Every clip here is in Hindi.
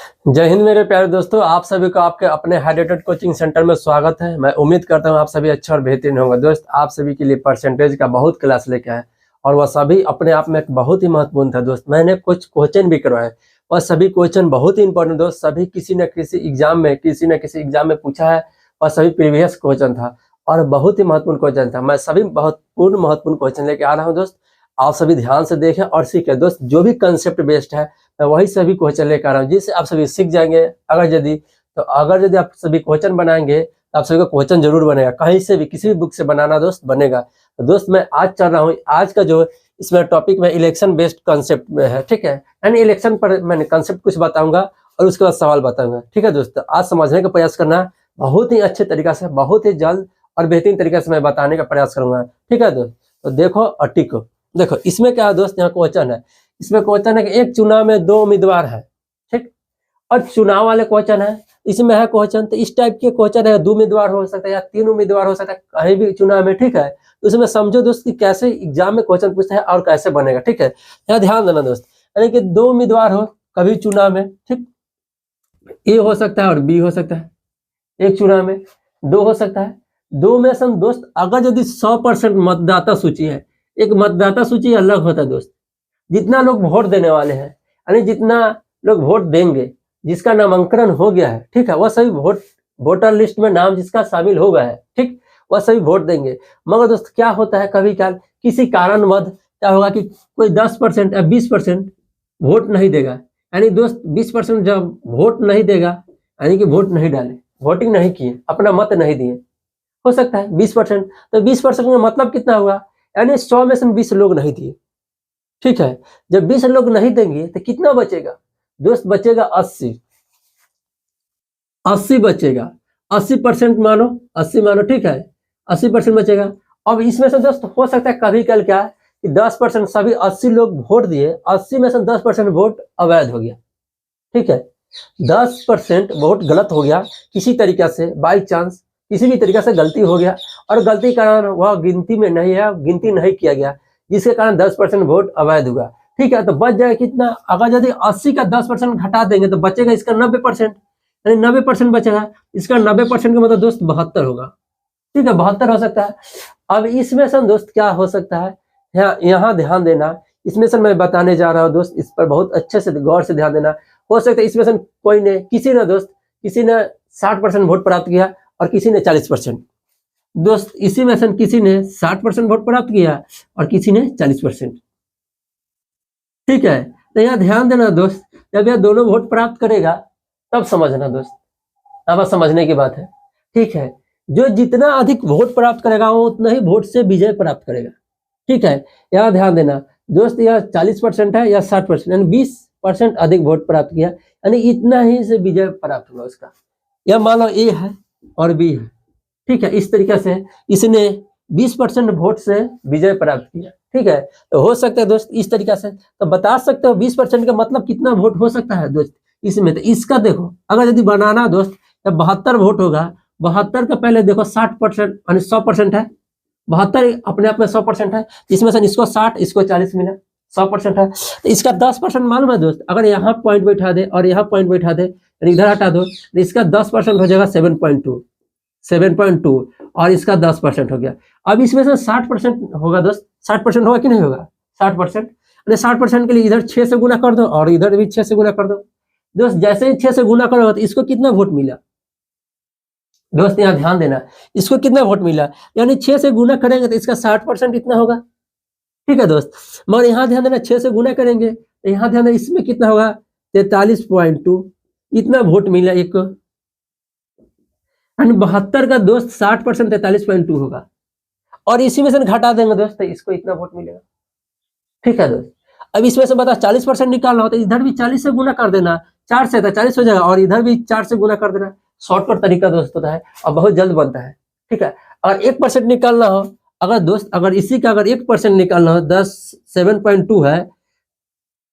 जय हिंद मेरे प्यारे दोस्तों, आप सभी को आपके अपने हाइड्रेटेड कोचिंग सेंटर में स्वागत है। मैं उम्मीद करता हूं आप सभी अच्छे और बेहतरीन होंगे। दोस्त, आप सभी के लिए परसेंटेज का बहुत क्लास लेके आए और वह सभी अपने आप में एक बहुत ही महत्वपूर्ण था। दोस्त, मैंने कुछ क्वेश्चन भी करवाए और सभी क्वेश्चन बहुत ही इंपॉर्टेंट दोस्त, सभी किसी न किसी एग्जाम में पूछा है और सभी प्रीवियस क्वेश्चन था और बहुत ही महत्वपूर्ण क्वेश्चन था। मैं सभी महत्वपूर्ण क्वेश्चन लेके आ रहा हूँ दोस्त, आप सभी ध्यान से देखें और सीखें। दोस्त, जो भी कंसेप्ट बेस्ड है मैं वही सभी क्वेश्चन लेकर आ रहा हूँ जिससे आप सभी सीख जाएंगे। अगर यदि आप सभी क्वेश्चन बनाएंगे तो आप सभी को क्वेश्चन जरूर बनेगा, कहीं से भी किसी भी बुक से बनाना दोस्त बनेगा। तो दोस्त, मैं आज चल रहा हूँ, आज का जो इसमें टॉपिक में इलेक्शन बेस्ड कॉन्सेप्ट में है, ठीक है। यानी इलेक्शन पर मैंने कॉन्सेप्ट कुछ बताऊंगा और उसके बाद सवाल बताऊंगा, ठीक है दोस्त। आज समझने का प्रयास करना, बहुत ही अच्छे तरीका से, बहुत ही जल्द और बेहतरीन तरीके से मैं बताने का प्रयास करूंगा, ठीक है दोस्त। तो देखो और टिको। देखो इसमें क्या है दोस्त, यहाँ क्वेश्चन है, इसमें क्वेश्चन है कि एक चुनाव में 2 उम्मीदवार है, ठीक। और चुनाव वाले क्वेश्चन है, इसमें है क्वेश्चन, तो इस टाइप के क्वेश्चन है, 2 उम्मीदवार हो सकता है या 3 उम्मीदवार हो सकता है, कहीं भी चुनाव में, ठीक है। तो इसमें समझो दोस्त कि कैसे एग्जाम में क्वेश्चन पूछता है और कैसे बनेगा, ठीक है। यहाँ ध्यान देना दोस्त, यानी कि 2 उम्मीदवार हो कभी चुनाव में, ठीक। ए हो सकता है और बी हो सकता है, एक चुनाव में 2 हो सकता है। 2 में से दोस्त अगर यदि 100% मतदाता सूची है, एक मतदाता सूची अलग होता है दोस्त, जितना लोग वोट देने वाले हैं, यानी जितना लोग वोट देंगे, जिसका नामांकन हो गया है, ठीक है, वह सभी वोटर लिस्ट में नाम जिसका शामिल हो गया है, ठीक, वह सभी वोट देंगे। मगर दोस्त क्या होता है, कभी काल किसी कारणवश क्या होगा कि कोई 10% या 20% वोट नहीं देगा। यानी दोस्त 20% जब वोट नहीं देगा, यानी कि वोट नहीं डाले, वोटिंग नहीं किए, अपना मत नहीं दिए, हो सकता है 20%। तो 20% का मतलब कितना हुआ, यानी 100 में से 20 लोग नहीं दिए, ठीक है। जब 20 लोग नहीं देंगे तो कितना बचेगा दोस्त, बचेगा 80 बचेगा, 80% मानो, 80 मानो, ठीक है, 80% बचेगा। अब इसमें से दोस्त हो सकता है कभी कल क्या कि 10% सभी 80 लोग वोट दिए, 80 में से 10% वोट अवैध हो गया, ठीक है। 10% वोट गलत हो गया किसी तरीके से, बाई चांस किसी भी तरीके से गलती हो गया और गलती के कारण वह गिनती में नहीं है, गिनती नहीं किया गया, जिसके कारण 10% वोट अवैध हुआ, ठीक है। तो बच जाएगा कितना, अगर यदि 80 का 10% घटा देंगे तो बचेगा इसका 90%, यानी 90% बचेगा। इसका 90% का मतलब दोस्त 72 होगा, ठीक है, 72 हो सकता है। अब इसमें से दोस्त क्या हो सकता है, यहाँ ध्यान देना, इसमें से मैं बताने जा रहा हूँ दोस्त, इस पर बहुत अच्छे से गौर से ध्यान देना। हो सकता है इसमें से किसी ने 60% वोट प्राप्त किया और किसी ने 40%। दोस्त इसी में से किसी ने 60% वोट प्राप्त किया और किसी ने 40%, ठीक है। तो यहाँ ध्यान देना दोस्त, जब यह दोनों वोट प्राप्त करेगा तब समझना दोस्त, अब समझने की बात है, ठीक है। जो जितना अधिक वोट प्राप्त करेगा वो उतना ही वोट से विजय प्राप्त करेगा, ठीक है। यहाँ ध्यान देना दोस्त, यह 40% है या 60%, यानी 20% अधिक वोट प्राप्त किया, यानी इतना ही से विजय प्राप्त हुआ उसका। यह मान लो ए है और बी है, ठीक है। इस तरीके से इसने 20% वोट से विजय प्राप्त किया, ठीक है। तो हो सकता है दोस्त इस तरीके से, तो बता सकते हो 20% का मतलब कितना वोट हो सकता है दोस्त इसमें। तो इसका देखो, अगर यदि बनाना दोस्त, जब 72 वोट होगा, 72 का पहले देखो 60% यानी 100% है, 72 अपने आप में 100% है, इसमें से इसको 60 इसको 40 मिला, 100% है। तो इसका 10% मालूम है दोस्त, अगर यहाँ पॉइंट बैठा दे और यहाँ पॉइंट बैठा दे, इधर हटा दो, तो इसका 10% हो जाएगा 7.2 और इसका 10% हो गया। अब इसमें से 60% होगा दोस्त, 60% होगा कि नहीं होगा, 60%, 60% के लिए इधर 6 से गुना कर दो और इधर भी 6 से गुना कर दो दोस्त। जैसे ही 6 से गुना करोगे तो इसको कितना वोट मिला दोस्त, यहाँ ध्यान देना, इसको कितना वोट मिला, यानी 6 से गुना करेंगे तो इसका 60% इतना होगा, ठीक है दोस्त। मगर यहाँ ध्यान देना 6 से गुना करेंगे तो यहाँ ध्यान देना इसमें कितना होगा, 43.2, इतना वोट मिला एक को। 72 का दोस्त 60% 43.2 होगा और इसी में से घटा देंगे दोस्त तो इसको इतना वोट मिलेगा, ठीक है दोस्त। अब इसमें से बता 40% निकालना हो तो इधर भी 40 से गुना कर देना, 4 से 40 हो जाएगा और इधर भी 4 से गुना कर देना। शॉर्टकट तरीका दोस्त होता है और बहुत जल्द बनता है, ठीक है। अगर 1% निकालना हो, अगर इसी का अगर 1% निकालना हो, 7.2 है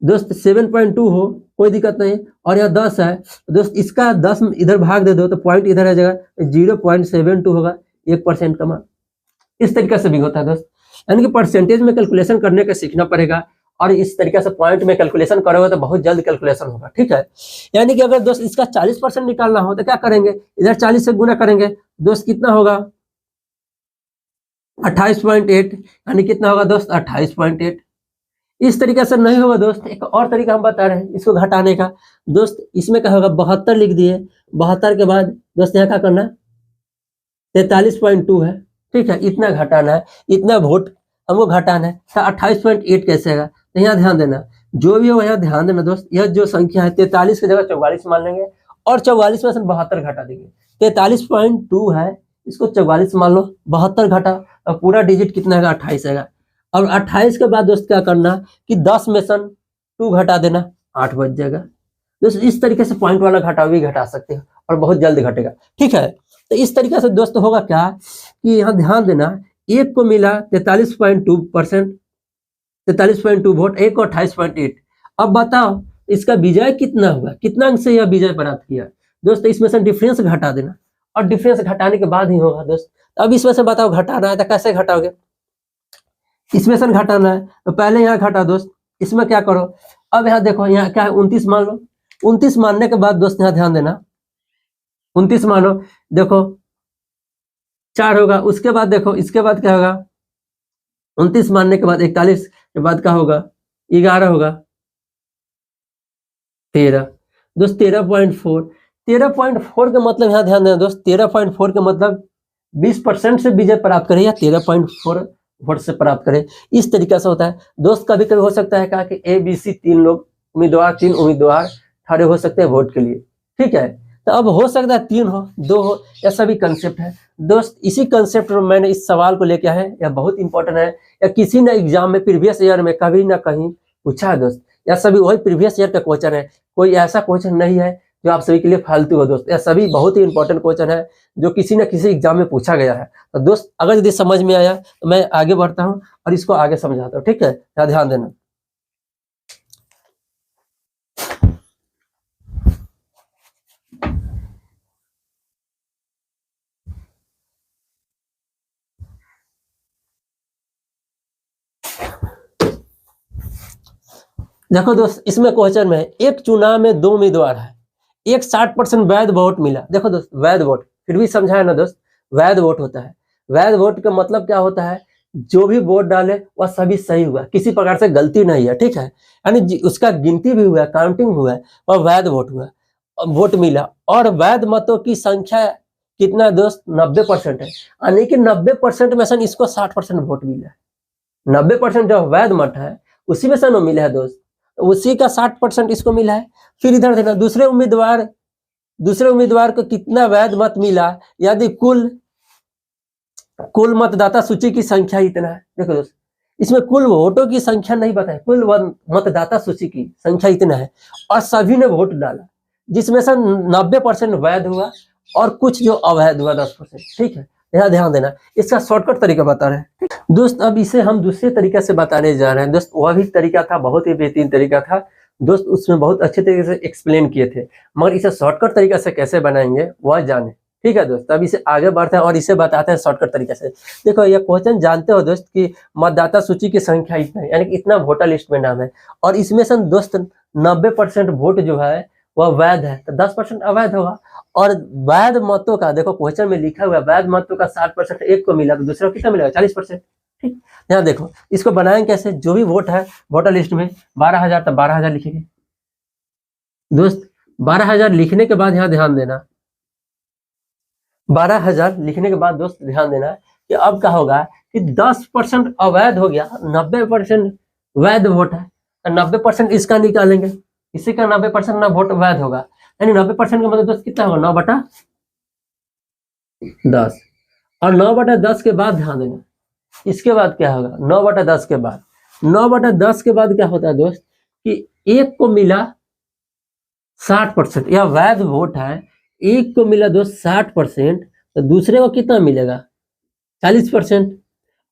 दोस्त, 7.2 हो कोई दिक्कत नहीं, और यह 10 है दोस्त, इसका 10 इधर भाग दे दो तो पॉइंट इधर आ जाएगा, 0.72 होगा, 1% का मान। इस तरीके से भी होता है दोस्त, यानी कि परसेंटेज में कैलकुलेशन करने का सीखना पड़ेगा और इस तरीके से पॉइंट में कैलकुलेशन करोगे तो बहुत जल्द कैलकुलेशन होगा, ठीक है। यानी कि अगर दोस्त इसका 40% निकालना हो तो क्या करेंगे, इधर 40 से गुना करेंगे दोस्त, कितना होगा 28.8, यानी कितना होगा दोस्त 28.8। इस तरीके से नहीं होगा दोस्त, एक और तरीका हम बता रहे हैं इसको घटाने का दोस्त। इसमें क्या होगा 72 लिख दिए, 72 के बाद दोस्त यहाँ क्या करना 43.2 है, ठीक है, इतना घटाना है, इतना वोट हमको घटाना है। 28.8 कैसे आएगा, तो यहाँ ध्यान देना, जो भी हो यहाँ ध्यान देना दोस्त, यह जो संख्या है 43 की जगह 44 मान लेंगे और 44 में से 72 घटा देंगे। 43.2 है, इसको 44 मान लो, 72 घटा और पूरा डिजिट कितना आएगा 28 आएगा। और 28 के बाद दोस्त क्या करना कि 10 में से 2 घटा देना, 8 बच जाएगा दोस्त। इस तरीके से पॉइंट वाला घटाव भी घटा सकते हैं और बहुत जल्द घटेगा, ठीक है। तो इस तरीके से दोस्त होगा क्या कि यहाँ ध्यान देना, एक को मिला 43.2%, 43.2 वोट, एक को 28.8। अब बताओ इसका विजय कितना हुआ, कितना अंक से यह विजय प्राप्त किया दोस्त। इसमें से डिफरेंस घटा देना और डिफरेंस घटाने के बाद ही होगा दोस्त। अब इसमें से बताओ घटाना है तो कैसे घटाओगे, इसमें से घटाना है तो पहले यहाँ घटा दोस्त, इसमें क्या करो, अब यहाँ देखो यहाँ क्या है 29 मान लो। 29 मानने के बाद दोस्त यहाँ ध्यान देना, 29 मानो, देखो 4 होगा, उसके बाद देखो इसके बाद क्या होगा 29 मानने के बाद 41 के बाद क्या होगा 11 होगा, 13 दोस्त, 13.4। 13.4 का मतलब यहाँ ध्यान देना दोस्त, 13.4 का मतलब 20% से विजय प्राप्त करे या 13.4 वोट से प्राप्त करे, इस तरीके से होता है दोस्त। कभी कभी हो सकता है कहा कि ABC 3 लोग उम्मीदवार, 3 उम्मीदवार खड़े हो सकते हैं वोट के लिए, ठीक है। तो अब हो सकता है 3 हो, 2 हो, ऐसा भी कंसेप्ट है दोस्त। इसी कंसेप्ट में मैंने इस सवाल को लेके आया है, यह बहुत इंपॉर्टेंट है, या किसी ने एग्जाम में प्रीवियस ईयर में कभी ना कहीं पूछा है दोस्त, या सभी वही प्रीवियस ईयर का क्वेश्चन है, कोई ऐसा क्वेश्चन नहीं है जो आप सभी के लिए फालतू हो दोस्त। यह सभी बहुत ही इंपॉर्टेंट क्वेश्चन है जो किसी न किसी एग्जाम में पूछा गया है। तो दोस्त अगर यदि समझ में आया तो मैं आगे बढ़ता हूँ और इसको आगे समझाता हूँ, ठीक है, ध्यान देना। देखो दोस्त इसमें क्वेश्चन में एक चुनाव में 2 उम्मीदवार है, एक 60% वैध वोट मिला। देखो दोस्त वैध वोट फिर भी समझाया ना दोस्त, वैध वोट होता है। वैध वोट का मतलब क्या होता है, जो भी वोट डाले वह सभी सही हुआ, किसी प्रकार से गलती नहीं है, ठीक है। यानी उसका गिनती भी हुआ, काउंटिंग हुआ, वह वैध वोट हुआ, वोट मिला। और वैध मतों की संख्या कितना दोस्त 90% है, यानी कि 90% में से इसको 60% वोट मिला है। 90% जो वैध मत है उसी में से न मिला है दोस्त, उसी का 60% इसको मिला है। फिर इधर देखना दूसरे उम्मीदवार को कितना वैध मत मिला, यदि कुल मतदाता सूची की संख्या इतना है। देखो दोस्त इसमें कुल वोटों की संख्या नहीं बताए, कुल मतदाता सूची की संख्या इतना है और सभी ने वोट डाला, जिसमें से 90% वैध हुआ और कुछ जो अवैध हुआ 10%, ठीक है। यहाँ ध्यान देना, इसका शॉर्टकट तरीका बता रहे हैं दोस्त। अब इसे हम दूसरे तरीके से बताने जा रहे हैं दोस्त। वह भी तरीका था, बहुत ही बेहतरीन तरीका था दोस्त, उसमें बहुत अच्छे तरीके से एक्सप्लेन किए थे, मगर इसे शॉर्टकट तरीके से कैसे बनाएंगे वह जाने, ठीक है दोस्त। अब इसे आगे बढ़ते हैं और इसे बताते हैं शॉर्टकट तरीके से। देखो यह क्वेश्चन जानते हो दोस्त कि मतदाता सूची की संख्या इतना है, यानी कि इतना वोटर लिस्ट में नाम है, और इसमें से दोस्त 90% वोट जो है वह वैध है, तो 10% अवैध होगा। और वैध मतों का देखो क्वेश्चन में लिखा हुआ है, वैध मतों का 60% एक को मिला तो दूसरा को कितना मिलेगा 40%, ठीक। यहाँ देखो इसको बनाएंगे कैसे, जो भी वोट है वोटर लिस्ट में 12,000 तो 12,000 लिखेंगे दोस्त। 12,000 लिखने के बाद यहाँ ध्यान देना, 12,000 लिखने के बाद दोस्त ध्यान देना कि अब क्या होगा कि 10% अवैध हो गया, 90% वैध वोट है, तो 90% इसका निकालेंगे, इसी का 90% ना वोट वैध होगा, यानी 90% का मतलब दोस्त कितना होगा 9/10। और 9/10 के बाद ध्यान देना, इसके बाद क्या होगा 9/10 के बाद, 9/10 के बाद क्या होता है दोस्त कि एक को मिला 60%, यह वैध वोट है, एक को मिला दोस्त 60%, तो दूसरे को कितना मिलेगा 40%।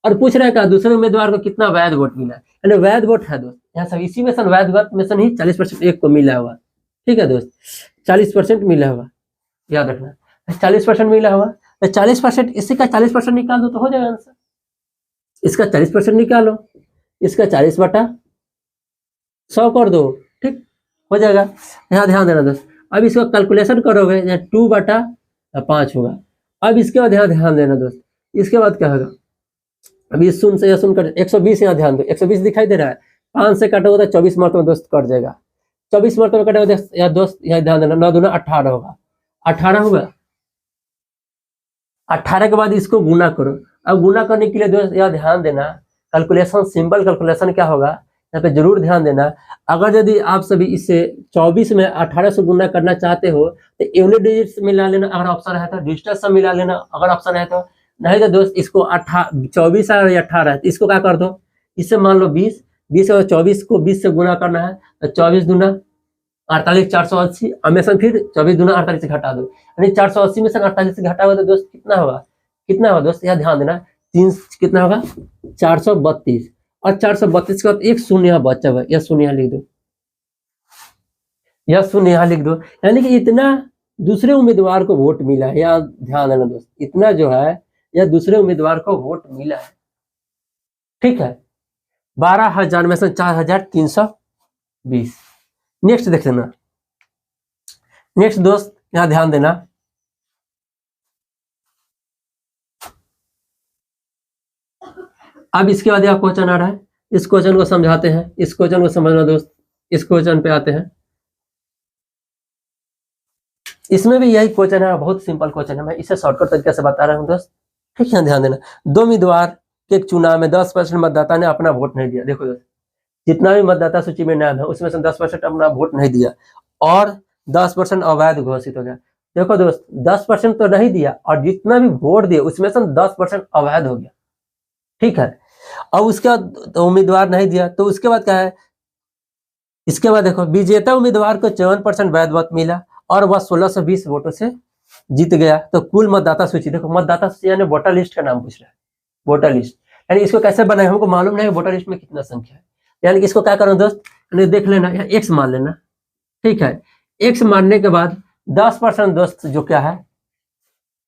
और पूछ रहा है क्या दूसरे उम्मीदवार को कितना वैध वोट मिला, यानी वैध वोट है दोस्त, यहाँ सब इसी में से वैध वोट में से नहीं 40% एक को मिला हुआ, ठीक है दोस्त, 40% मिला हुआ, याद रखना 40% मिला हुआ, तो 40% इसी का 40% निकाल दो तो हो जाएगा आंसर। इसका 40% निकालो, इसका 40/60 100 कर दो, ठीक हो जाएगा। यहाँ ध्यान देना दोस्त, अब इसको कैलकुलेशन करोगे 2/5 होगा। अब इसके बाद यहाँ ध्यान देना दोस्त, इसके बाद क्या होगा, अभी शून्य से या शून्य कट 120, यहाँ ध्यान दो 120 दिखाई दे रहा है, 5 से काटोगे तो 24 मरतबा दोस्त कट जाएगा। 24 मरतबा कटेगा या दोस्त, यहाँ ध्यान देना 9 दूना 18 होगा, 18 होगा। 18 के बाद इसको गुना करो। अब गुना करने के लिए दोस्त यहाँ ध्यान देना, कैलकुलेशन सिंपल कैलकुलेशन क्या होगा यहाँ पे जरूर ध्यान देना। अगर यदि आप सभी इसे 24 में 18 से गुना करना चाहते हो तो यूनिट डिजिट मिला लेना, अगर ऑप्शन है तो डिजिटल सम मिला लेना अगर ऑप्शन है तो, नहीं तो दोस्त इसको 24 है या 18 है तो इसको क्या कर दो, इससे मान लो 20 और 24 को 20 से गुना करना है तो 24 दूना 48, 480, हमेशा फिर 24 दूना 48 से घटा दो, यानी 480 में से 48 से घटा हुआ तो दोस्त कितना होगा, कितना होगा दोस्त यहाँ ध्यान देना, 3 कितना होगा 432, और 432 के बाद एक शून्य यहाँ बचा हुआ, यह शून्य यहाँ लिख दो, यह शून्य यहाँ लिख दो। यानी कि इतना दूसरे उम्मीदवार को वोट मिला है, यहाँ ध्यान देना दोस्त, इतना जो है यह दूसरे उम्मीदवार को वोट मिला है, ठीक है। 12,000 में से 4,320। नेक्स्ट देख लेना, नेक्स्ट दोस्त यहाँ ध्यान देना, अब इसके बाद यह क्वेश्चन आ रहा है, इस क्वेश्चन को समझाते हैं, इस क्वेश्चन को समझना दोस्त, इस क्वेश्चन पे आते हैं। इसमें भी यही क्वेश्चन है, बहुत सिंपल क्वेश्चन है, मैं इसे शॉर्टकट तरीके से बता रहा हूँ दोस्त, ठीक है। ध्यान देना, 2 उम्मीदवार के चुनाव में 10% मतदाता ने अपना वोट नहीं दिया। देखो दोस्त, जितना भी मतदाता सूची में नाम है उसमें से 10% अपना वोट नहीं दिया और 10% अवैध घोषित हो गया। देखो दोस्त, 10% तो नहीं दिया और जितना भी वोट दिया उसमें से 10% अवैध हो गया, ठीक है। और उसके बाद तो उम्मीदवार नहीं दिया, तो उसके बाद क्या है, इसके बाद देखो विजेता उम्मीदवार को 54% वैध मत मिला और वह 1620 वोटों से जीत गया। तो कुल मतदाता सूची, देखो मतदाता सूची यानी वोटर लिस्ट का नाम पूछ रहा है, वोटर लिस्ट, यानी इसको कैसे बनाए हमको मालूम नहीं वोटर लिस्ट में कितना संख्या है, यानी कि इसको क्या करो दोस्त, देख लेना, यहाँ एक्स मान लेना, ठीक है। एक्स मानने के बाद 10% दोस्त जो क्या है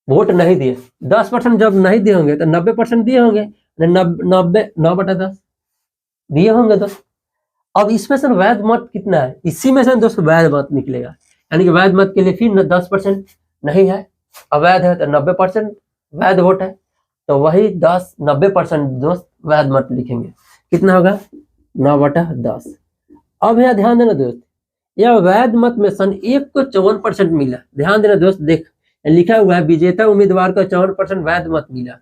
वोट नहीं दिए, 10% जब नहीं दिए होंगे तो 90% दिए होंगे, 9/10 दिए होंगे दोस्त। अब इसमें से वैध मत कितना है, इसी में से दोस्त वैध मत निकलेगा, यानी कि वैध मत के लिए फिर 10% नहीं है, अवैध है तो 90% वैध वोट है, तो वही 90% दोस्त वैध मत लिखेंगे, कितना होगा 9/10। अब यहाँ ध्यान देना दोस्त, यह वैध मत में सन 1 को 54% मिला। ध्यान देना दोस्त, देख लिखा हुआ है विजेता उम्मीदवार को 54% वैध मत मिला,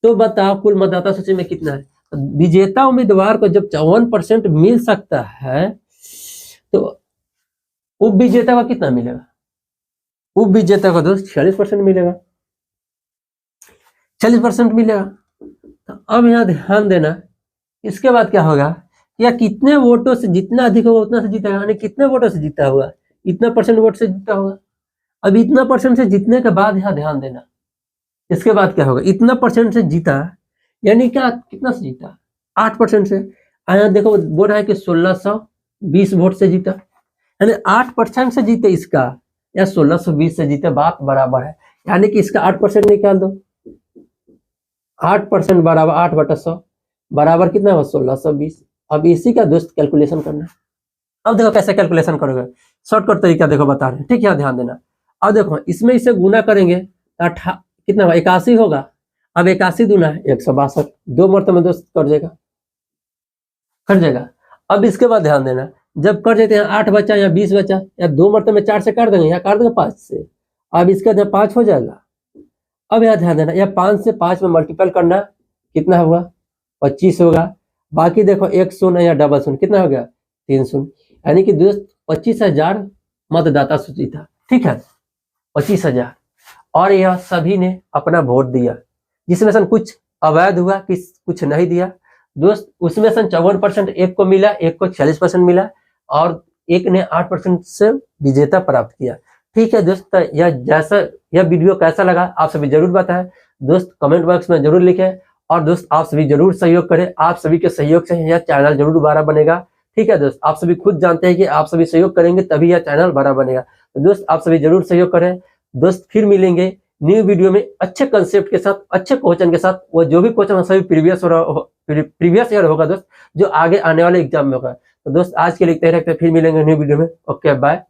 तो बताओ कुल मतदाता सूची में कितना है। विजेता उम्मीदवार को जब 54% मिल सकता है तो उप विजेता का कितना मिलेगा, उप विजेता का दोस्त 46% मिलेगा, 40% मिलेगा। तो अब यहाँ ध्यान देना, इसके बाद क्या होगा, या कितने वोटों से, जितना अधिक होगा उतना से जीता, यानी कितने वोटों से जीता हुआ, इतना परसेंट वोट से जीता होगा। अब इतना परसेंट से जीतने के बाद यहाँ ध्यान देना, इसके बाद क्या होगा, इतना परसेंट से जीता यानी क्या, कितना से जीता 8% से, यहाँ देखो बोल रहा है कि 1620 वोट से जीता, यानी 8% से जीते इसका या 1620 से जीते, बात बराबर है, यानी कि इसका 8% निकाल दो, 8% बराबर 8/100 बराबर कितना होगा 1620। अब इसी का दोस्त कैलकुलेशन करना है। अब देखो कैसे कैलकुलेशन करोगे, शॉर्टकट तरीका देखो बता रहे हैं, ठीक है, ध्यान देना। अब देखो इसमें इसे गुना करेंगे कितना होगा 81 होगा, अब 81 दूना है 162, 2 मरतबे दोस्त कट जाएगा। अब इसके बाद ध्यान देना, जब कट जाते हैं 8 बचा या 20 बचा, या 2 मरतबे 4 से काट देंगे, यहाँ काट देंगे 5 से, अब इसका 5 हो जाएगा। अब यहाँ ध्यान देना, यह 5 से 5 में मल्टीपल करना, कितना होगा 25 होगा, बाकी देखो 1 शून्य या डबल शून्य, कितना हो गया 3 शून्य, यानी कि दोस्त 25,000 मतदाता सूची था, ठीक है 25,000, और यह सभी ने अपना वोट दिया, जिसमें से कुछ अवैध हुआ, कुछ नहीं दिया दोस्त। उसमें से 54% एक को मिला, एक को 46% मिला, और एक ने 8% से विजेता प्राप्त किया, ठीक है दोस्त। यह वीडियो कैसा लगा आप सभी जरूर बताएं दोस्त, कमेंट बॉक्स में जरूर लिखें, और दोस्त आप सभी जरूर सहयोग करें, आप सभी के सहयोग से यह चैनल जरूर बड़ा बनेगा, ठीक है दोस्त। आप सभी खुद जानते हैं कि आप सभी सहयोग करेंगे तभी यह चैनल बड़ा बनेगा, तो दोस्त आप सभी जरूर सहयोग करें दोस्त। फिर मिलेंगे न्यू वीडियो में अच्छे कंसेप्ट के साथ, अच्छे क्वेश्चन के साथ, वो जो भी क्वेश्चन सभी प्रीवियस ईयर होगा दोस्त, जो आगे आने वाले एग्जाम में होगा। तो दोस्त आज के लिए इतना ही रखते हैं, फिर मिलेंगे न्यू वीडियो में। Okay bye.